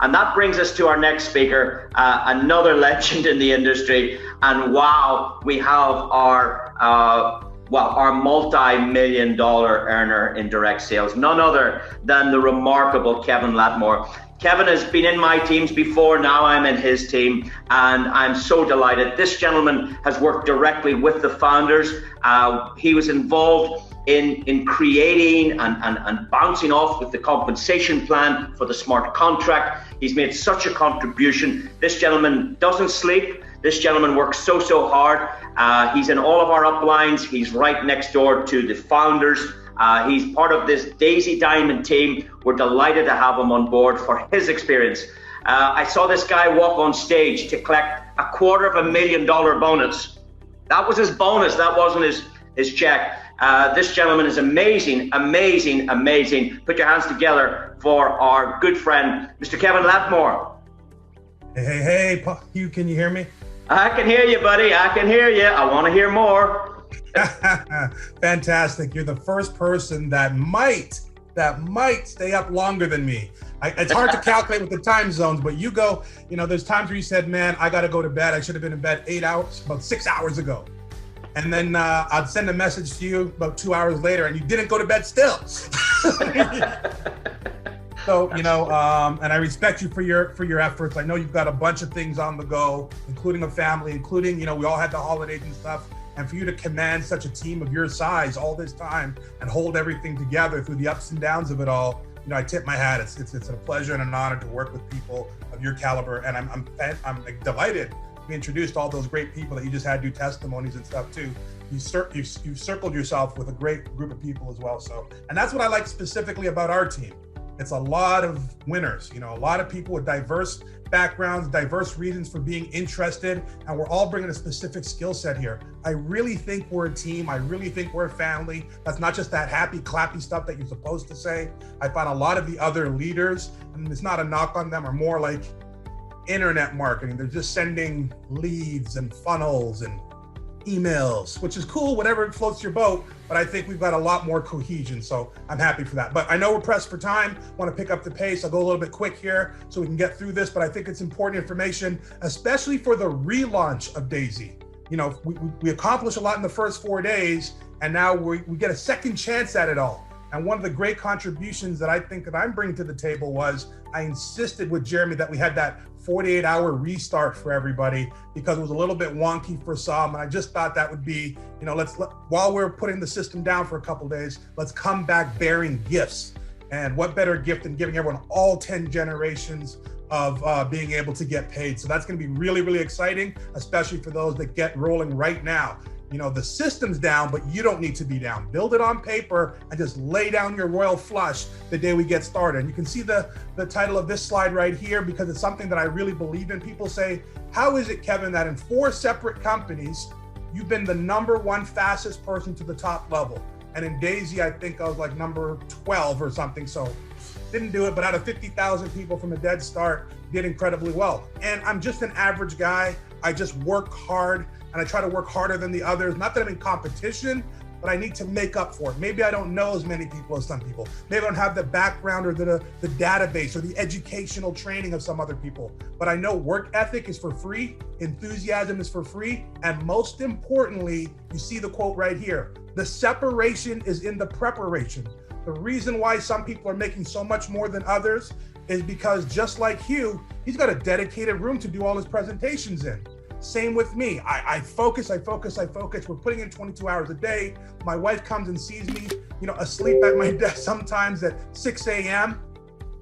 And that brings us to our next speaker, another legend in the industry. And wow, we have our multi-million-dollar earner in direct sales, none other than the remarkable Kevin Latmore. Kevin has been in my teams before, now I'm in his team, and I'm so delighted. This gentleman has worked directly with the founders. He was involved in creating and bouncing off with the compensation plan for the smart contract. He's made such a contribution. This gentleman doesn't sleep. This gentleman works so hard. He's in all of our uplines. He's right next door to the founders. He's part of this Daisy Diamond team. We're delighted to have him on board for his experience. I saw this guy walk on stage to collect a $250,000 bonus. That was his bonus. That wasn't his check. This gentleman is amazing. Put your hands together for our good friend, Mr. Kevin Latmore. Hey, Hugh, can you hear me? I can hear you, buddy. I can hear you. I want to hear more. Fantastic. You're the first person that might stay up longer than me. It's hard to calculate with the time zones, but you go, there's times where you said, man, I got to go to bed. I should have been in bed about 6 hours ago. And then I'd send a message to you about 2 hours later and you didn't go to bed still. So, and I respect you for your efforts. I know you've got a bunch of things on the go, including a family, including, we all had the holidays and stuff. And for you to command such a team of your size all this time and hold everything together through the ups and downs of it all, I tip my hat. It's a pleasure and an honor to work with people of your caliber. And I'm delighted to be introduced to all those great people that you just had do testimonies and stuff too. You've circled yourself with a great group of people as well. So, and that's what I like specifically about our team. It's a lot of winners, a lot of people with diverse backgrounds, diverse reasons for being interested, and we're all bringing a specific skill set here. I really think we're a team. I really think we're a family. That's not just that happy, clappy stuff that you're supposed to say. I find a lot of the other leaders, and it's not a knock on them, are more like internet marketing. They're just sending leads and funnels and emails, which is cool, whatever floats your boat, but I think we've got a lot more cohesion, so I'm happy for that. But I know we're pressed for time, want to pick up the pace. I'll go a little bit quick here so we can get through this, but I think it's important information, especially for the relaunch of Daisy. We accomplished a lot in the first 4 days, and now we get a second chance at it all. And one of the great contributions that I think that I'm bringing to the table was I insisted with Jeremy that we had that 48-hour restart for everybody because it was a little bit wonky for some. And I just thought that would be, while we're putting the system down for a couple of days, let's come back bearing gifts. And what better gift than giving everyone all 10 generations of being able to get paid. So that's going to be really, really exciting, especially for those that get rolling right now. The system's down, but you don't need to be down. Build it on paper and just lay down your royal flush the day we get started. And you can see the title of this slide right here because it's something that I really believe in. People say, how is it, Kevin, that in 4 separate companies, you've been the #1 fastest person to the top level? And in Daisy, I think I was like number 12 or something. So didn't do it, but out of 50,000 people from a dead start, did incredibly well. And I'm just an average guy. I just work hard. And I try to work harder than the others. Not that I'm in competition, but I need to make up for it. Maybe I don't know as many people as some people. Maybe I don't have the background or the database or the educational training of some other people. But I know work ethic is for free, enthusiasm is for free, and most importantly, you see the quote right here, the separation is in the preparation. The reason why some people are making so much more than others is because just like Hugh, he's got a dedicated room to do all his presentations in. Same with me. I focus. We're putting in 22 hours a day. My wife comes and sees me, asleep at my desk sometimes at 6 a.m.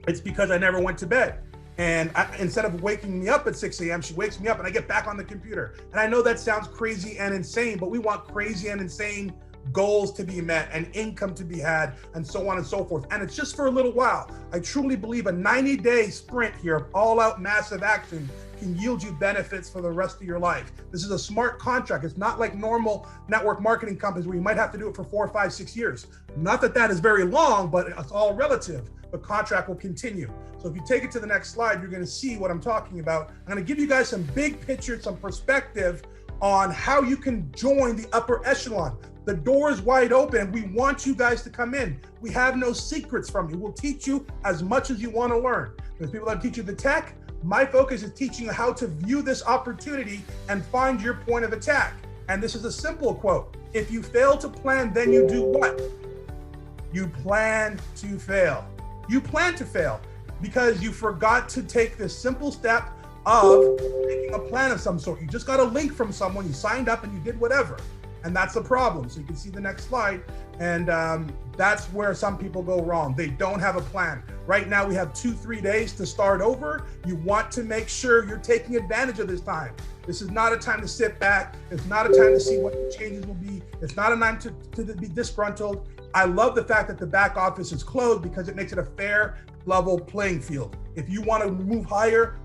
It's because I never went to bed. And instead of waking me up at 6 a.m., she wakes me up and I get back on the computer. And I know that sounds crazy and insane, but we want crazy and insane goals to be met and income to be had and so on and so forth. And it's just for a little while. I truly believe a 90-day sprint here of all-out massive action can yield you benefits for the rest of your life. This is a smart contract. It's not like normal network marketing companies where you might have to do it for 4, 5, 6 years. Not that that is very long, but it's all relative. The contract will continue. So if you take it to the next slide, you're going to see what I'm talking about. I'm going to give you guys some big picture, some perspective on how you can join the upper echelon, The door is wide open. We want you guys to come in. We have no secrets from you. We'll teach you as much as you want to learn. There's people that teach you the tech. My focus is teaching you how to view this opportunity and find your point of attack. And this is a simple quote. If you fail to plan, then you do what? You plan to fail. You plan to fail because you forgot to take this simple step of making a plan of some sort. You just got a link from someone, you signed up and you did whatever. And that's the problem. So you can see the next slide. And that's where some people go wrong. They don't have a plan. Right now we have 2-3 days to start over. You want to make sure you're taking advantage of this time. This is not a time to sit back. It's not a time to see what the changes will be. It's not a time to be disgruntled. I love the fact that the back office is closed because it makes it a fair, level playing field. If you want to move higher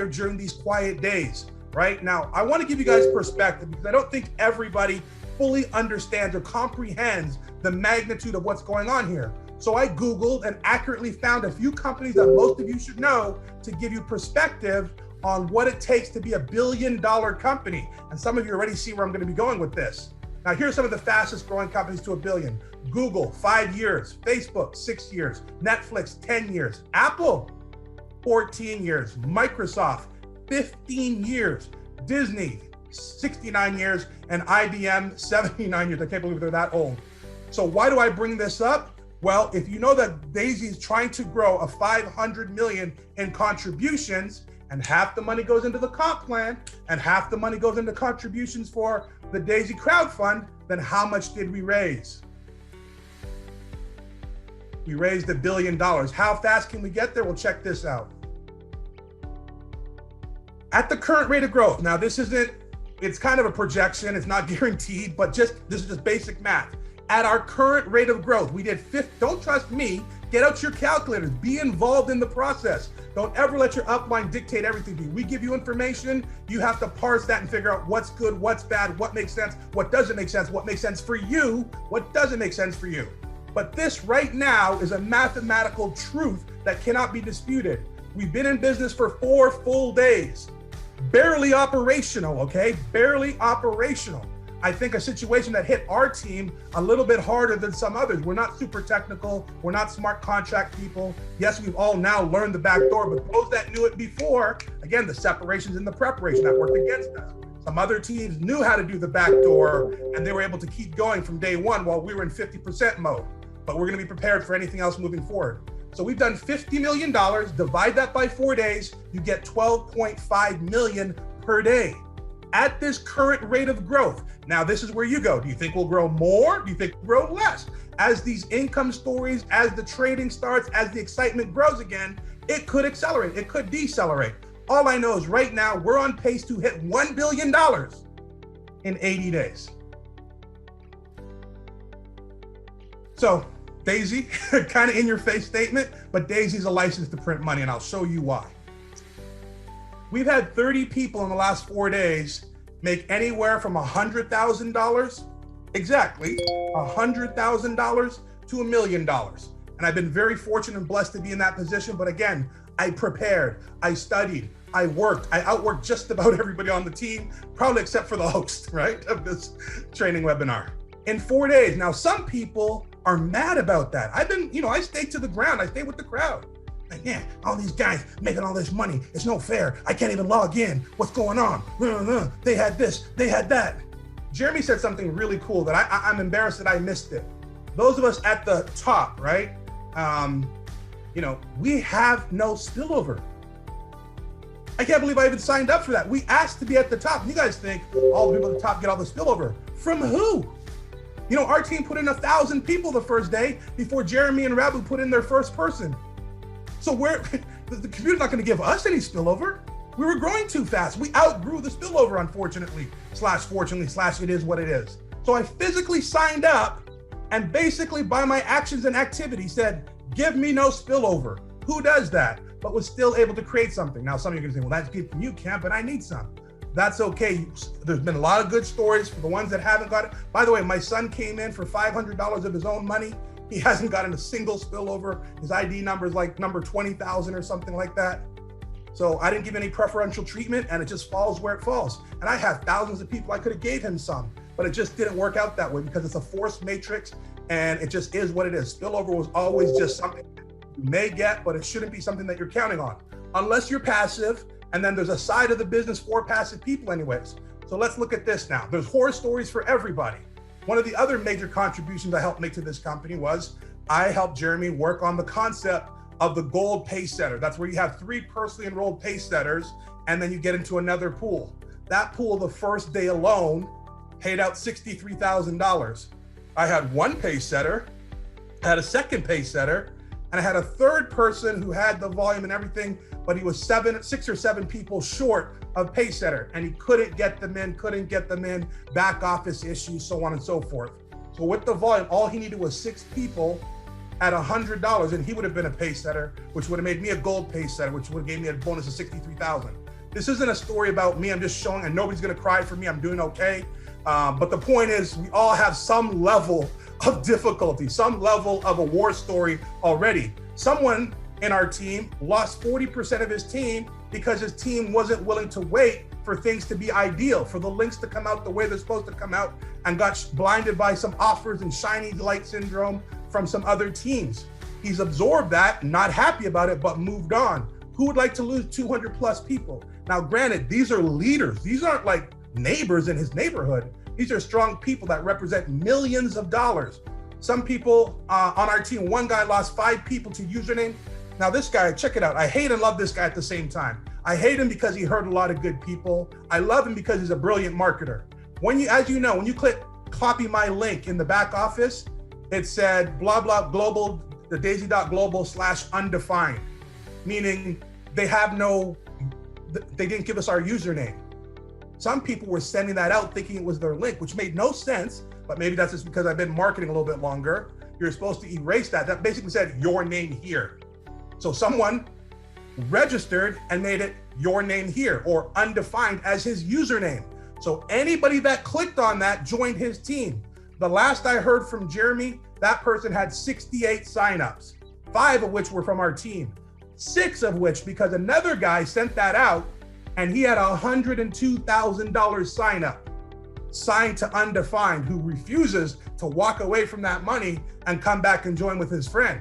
during these quiet days. Right now, I want to give you guys perspective because I don't think everybody fully understands or comprehends the magnitude of what's going on here. So I Googled and accurately found a few companies that most of you should know to give you perspective on what it takes to be a billion-dollar company. And some of you already see where I'm going to be going with this. Now, here's some of the fastest growing companies to $1 billion. Google, 5 years. Facebook, 6 years. Netflix, 10 years. Apple, 14 years. Microsoft, 15 years, Disney, 69 years, and IBM, 79 years. I can't believe they're that old. So why do I bring this up? Well, if you know that Daisy is trying to grow a 500 million in contributions, and half the money goes into the comp plan, and half the money goes into contributions for the Daisy Crowd Fund, then how much did we raise? We raised $1 billion. How fast can we get there? We'll check this out. At the current rate of growth, now this isn't, it's kind of a projection, it's not guaranteed, but this is just basic math. At our current rate of growth, we did don't trust me, get out your calculators, be involved in the process. Don't ever let your upline dictate everything to you. We give you information, you have to parse that and figure out what's good, what's bad, what makes sense, what doesn't make sense, what makes sense for you, what doesn't make sense for you. But this right now is a mathematical truth that cannot be disputed. We've been in business for 4 full days. Barely operational, okay? Barely operational. I think a situation that hit our team a little bit harder than some others. We're not super technical. We're not smart contract people. Yes, we've all now learned the back door, but those that knew it before, again, the separations and the preparation that worked against us. Some other teams knew how to do the back door and they were able to keep going from day one while we were in 50% mode. But we're gonna be prepared for anything else moving forward. So we've done $50 million, divide that by 4 days, you get 12.5 million per day at this current rate of growth. Now, this is where you go. Do you think we'll grow more? Do you think we'll grow less? As these income stories, as the trading starts, as the excitement grows again, it could accelerate, it could decelerate. All I know is right now, we're on pace to hit $1 billion in 80 days. So, Daisy, kind of in your face statement, but Daisy's a license to print money, and I'll show you why. We've had 30 people in the last 4 days make anywhere from $100,000, exactly, $100,000 to $1 million. And I've been very fortunate and blessed to be in that position. But again, I prepared, I studied, I worked, I outworked just about everybody on the team, probably except for the host, right, of this training webinar. In 4 days. Now, some people are mad about that. I've been, I stay to the ground. I stay with the crowd. Like, yeah, all these guys making all this money. It's no fair. I can't even log in. What's going on? They had this, they had that. Jeremy said something really cool that I'm embarrassed that I missed it. Those of us at the top, right? We have no spillover. I can't believe I even signed up for that. We asked to be at the top. You guys think all the people at the top get all the spillover. From who? Our team put in 1,000 people the first day before Jeremy and Rabu put in their first person. So the computer's not going to give us any spillover. We were growing too fast. We outgrew the spillover, unfortunately, /fortunately, / it is what it is. So I physically signed up and basically by my actions and activities said, give me no spillover. Who does that? But was still able to create something. Now some of you are going to say, well, that's good from you, Kemp, but I need some. That's okay. There's been a lot of good stories for the ones that haven't got it. By the way, my son came in for $500 of his own money. He hasn't gotten a single spillover. His ID number is like number 20,000 or something like that. So I didn't give any preferential treatment and it just falls where it falls. And I have thousands of people I could have gave him some. but it just didn't work out that way because it's a forced matrix and it just is what it is. Spillover was always just something you may get, but it shouldn't be something that you're counting on unless you're passive. And then there's a side of the business for passive people anyways. So let's look at this now. There's horror stories for everybody. One of the other major contributions I helped make to this company was I helped Jeremy work on the concept of the gold pace setter. That's where you have 3 personally enrolled pace setters, and then you get into another pool. That pool, the first day alone, paid out $63,000. I had 1 pace setter, I had a 2nd pace setter, and I had a 3rd person who had the volume and everything, but he was 6 or 7 people short of pace setter, and he couldn't get them in, back office issues, so on and so forth. So with the volume, all he needed was 6 people at $100, and he would have been a pace setter, which would have made me a gold pace setter, which would have gave me a bonus of $63,000. This isn't a story about me, I'm just showing, and nobody's gonna cry for me, I'm doing okay. But the point is, we all have some level of difficulty, some level of a war story already. Someone in our team lost 40% of his team because his team wasn't willing to wait for things to be ideal, for the links to come out the way they're supposed to come out, and got blinded by some offers and shiny light syndrome from some other teams. He's absorbed that, not happy about it, but moved on. Who would like to lose 200 plus people? Now, granted, these are leaders. These aren't like neighbors in his neighborhood. These are strong people that represent millions of dollars. Some people on our team, one guy lost 5 people to username. Now this guy, check it out. I hate and love this guy at the same time. I hate him because he hurt a lot of good people. I love him because he's a brilliant marketer. As you know, when you click copy my link in the back office, it said blah, blah, global, the daisy.global/undefined, meaning they didn't give us our username. Some people were sending that out thinking it was their link, which made no sense, but maybe that's just because I've been marketing a little bit longer. You're supposed to erase that. That basically said your name here. So someone registered and made it your name here or undefined as his username. So anybody that clicked on that joined his team. The last I heard from Jeremy, that person had 68 signups, 5 of which were from our team, 6 of which because another guy sent that out and he had a $102,000 sign up, signed to undefined, who refuses to walk away from that money and come back and join with his friend.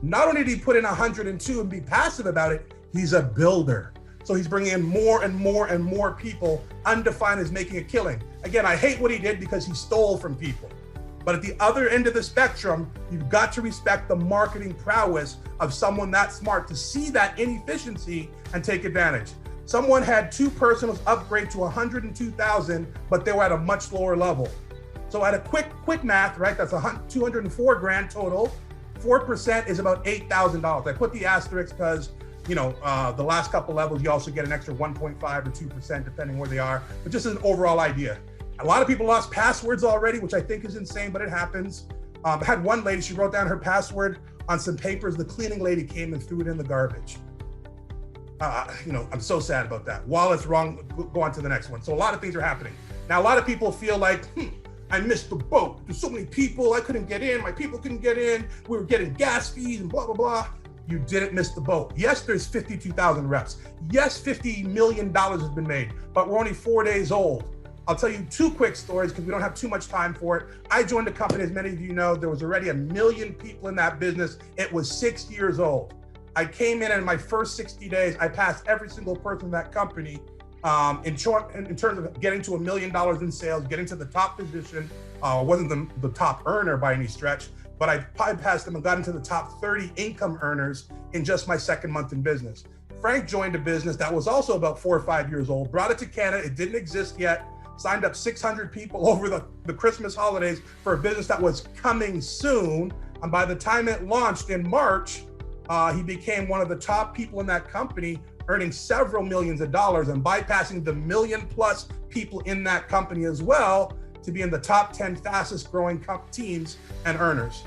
Not only did he put in 102 and be passive about it, he's a builder. So he's bringing in more and more and more people. Undefined is making a killing. Again, I hate what he did because he stole from people. But at the other end of the spectrum, you've got to respect the marketing prowess of someone that smart to see that inefficiency and take advantage. Someone had 2 personals upgrade to 102,000, but they were at a much lower level. So at a quick math, right? That's 204 grand total. 4% is about $8,000. I put the asterisk because, the last couple levels, you also get an extra 1.5 or 2% depending where they are, but just as an overall idea. A lot of people lost passwords already, which I think is insane, but it happens. I had one lady, she wrote down her password on some papers. The cleaning lady came and threw it in the garbage. I'm so sad about that. While it's wrong, go on to the next one. So a lot of things are happening. Now, a lot of people feel like, I missed the boat. There's so many people, I couldn't get in. My people couldn't get in. We were getting gas fees and blah, blah, blah. You didn't miss the boat. Yes, there's 52,000 reps. Yes, $50 million has been made, but we're only 4 days old. I'll tell you 2 quick stories because we don't have too much time for it. I joined the company, as many of you know, there was already 1 million people in that business. It was 6 years old. I came in my first 60 days, I passed every single person in that company in terms of getting to $1 million in sales, getting to the top position. Wasn't the top earner by any stretch, but I bypassed them and got into the top 30 income earners in just my 2nd month in business. Frank joined a business that was also about 4 or 5 years old, brought it to Canada, it didn't exist yet, signed up 600 people over the Christmas holidays for a business that was coming soon. And by the time it launched in March, he became one of the top people in that company, earning several millions of dollars and bypassing the 1 million plus people in that company as well to be in the top 10 fastest growing teams and earners.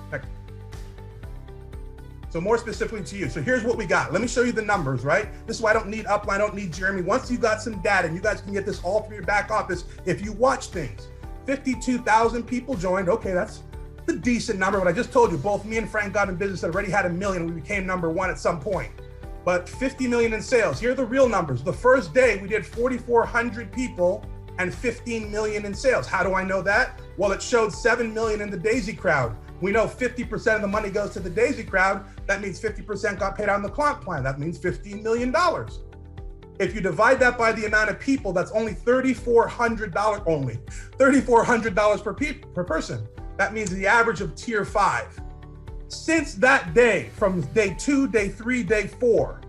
So more specifically to you. So here's what we got. Let me show you the numbers, right? This is why I don't need upline, I don't need Jeremy. Once you got some data, and you guys can get this all from your back office if you watch things. 52,000 people joined. Okay, that's a decent number, but I just told you, both me and Frank got in business that already had 1 million. We became number 1 at some point. But 50 million in sales. Here are the real numbers. The first day we did 4,400 people and 15 million in sales. How do I know that? Well, it showed 7 million in the Daisy crowd. We know 50% of the money goes to the Daisy crowd. That means 50% got paid out in the clock plan. That means $15 million. If you divide that by the amount of people, that's only $3,400 only. $3,400 per person. That means the average of tier 5. Since that day, from day 2, day 3, day 4,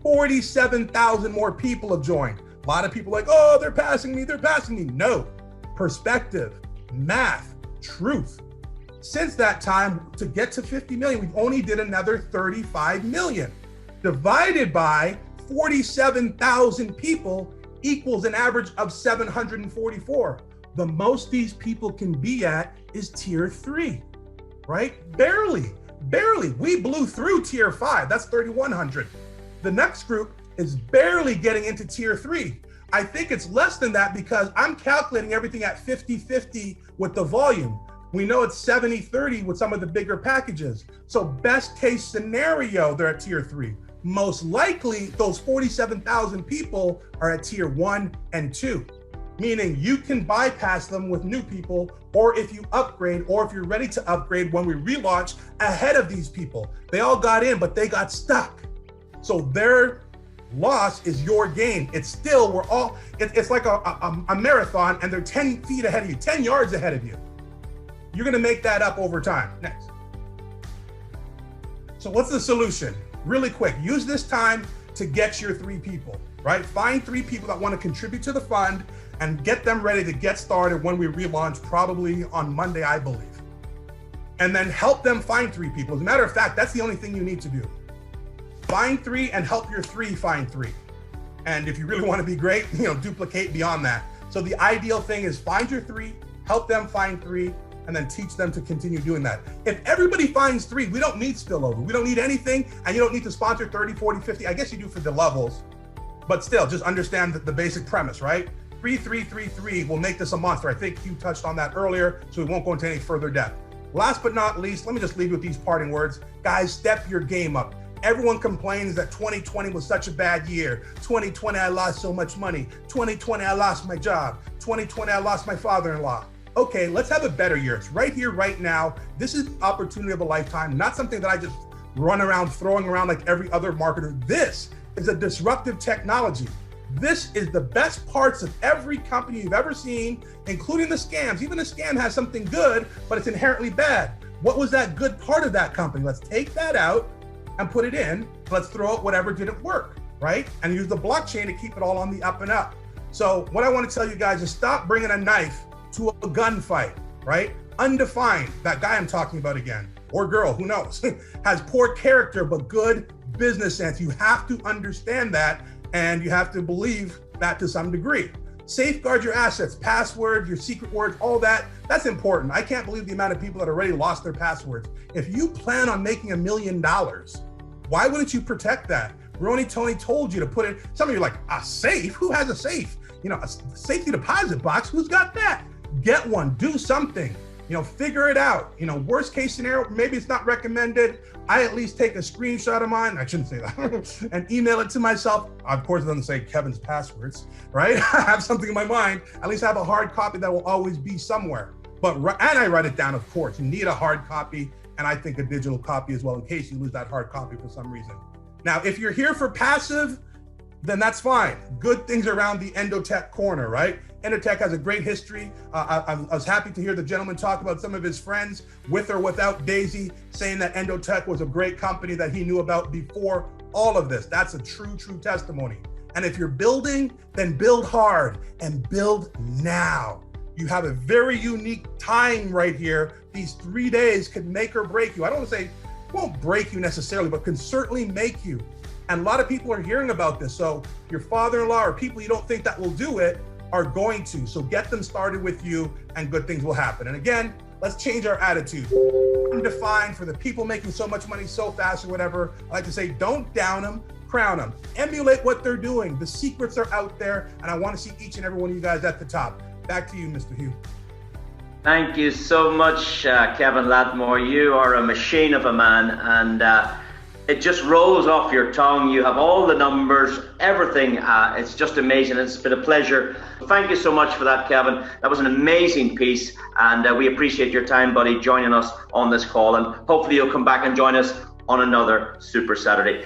47,000 more people have joined. A lot of people are like, oh, they're passing me, they're passing me. No, perspective, math, truth. Since that time, to get to 50 million, we've only did another 35 million. Divided by 47,000 people equals an average of 744. The most these people can be at is tier 3, right? Barely. We blew through tier 5, that's 3,100. The next group is barely getting into tier 3. I think it's less than that because I'm calculating everything at 50-50 with the volume. We know it's 70-30 with some of the bigger packages. So best case scenario, they're at tier 3. Most likely, those 47,000 people are at tier 1 and 2, meaning you can bypass them with new people, or if you upgrade, or if you're ready to upgrade when we relaunch ahead of these people. They all got in, but they got stuck. So their loss is your gain. It's still, it's like a marathon, and they're 10 feet ahead of you, 10 yards ahead of you. You're gonna make that up over time. Next. So what's the solution? Really quick, use this time to get your 3 people, right? Find 3 people that wanna contribute to the fund and get them ready to get started when we relaunch, probably on Monday, I believe. And then help them find 3 people. As a matter of fact, that's the only thing you need to do. Find 3 and help your 3 find 3. And if you really wanna be great, duplicate beyond that. So the ideal thing is find your 3, help them find 3, and then teach them to continue doing that. If everybody finds 3, we don't need spillover. We don't need anything, and you don't need to sponsor 30, 40, 50. I guess you do for the levels, but still, just understand the basic premise, right? 3, 3, 3, 3 will make this a monster. I think you touched on that earlier, so we won't go into any further depth. Last but not least, let me just leave with these parting words. Guys, step your game up. Everyone complains that 2020 was such a bad year. 2020, I lost so much money. 2020, I lost my job. 2020, I lost my father-in-law. Okay, let's have a better year. It's right here, right now. This is the opportunity of a lifetime, not something that I just run around throwing around like every other marketer. This is a disruptive technology. This is the best parts of every company you've ever seen, including the scams. Even a scam has something good, but it's inherently bad. What was that good part of that company? Let's take that out and put it in. Let's throw out whatever didn't work, right? And use the blockchain to keep it all on the up and up. So what I want to tell you guys is stop bringing a knife to a gunfight, right? Undefined, that guy I'm talking about again, or girl, who knows, has poor character, but good business sense. You have to understand that, and you have to believe that to some degree. Safeguard your assets, passwords, your secret words, all that, that's important. I can't believe the amount of people that already lost their passwords. If you plan on making $1 million, why wouldn't you protect that? Ronnie Tony told you to put it, some of you are like, a safe? Who has a safe? A safety deposit box, who's got that? Get one, do something, figure it out. Worst case scenario, maybe it's not recommended. I at least take a screenshot of mine, I shouldn't say that, and email it to myself. Of course, it doesn't say Kevin's passwords, right? I have something in my mind, at least I have a hard copy that will always be somewhere. And I write it down, of course. You need a hard copy, and I think a digital copy as well, in case you lose that hard copy for some reason. Now, if you're here for passive, then that's fine. Good things around the Endotech corner, right? Endotech has a great history. I was happy to hear the gentleman talk about some of his friends, with or without Daisy, saying that Endotech was a great company that he knew about before all of this. That's a true testimony. And if you're building, then build hard and build now. You have a very unique time right here. These 3 days could make or break you. I don't want to say won't break you necessarily, but can certainly make you. And a lot of people are hearing about this. So your father-in-law or people you don't think that will do it are going to. So get them started with you and good things will happen. And again, let's change our attitude. Undefined for the people making so much money so fast or whatever. I like to say, don't down them, crown them. Emulate what they're doing. The secrets are out there, and I want to see each and every one of you guys at the top. Back to you, Mr. Hugh. Thank you so much, Kevin Latmore. You are a machine of a man, and It just rolls off your tongue. You have all the numbers, everything. It's just amazing. It's been a pleasure. Thank you so much for that, Kevin. That was an amazing piece, and we appreciate your time, buddy, joining us on this call. And hopefully you'll come back and join us on another Super Saturday.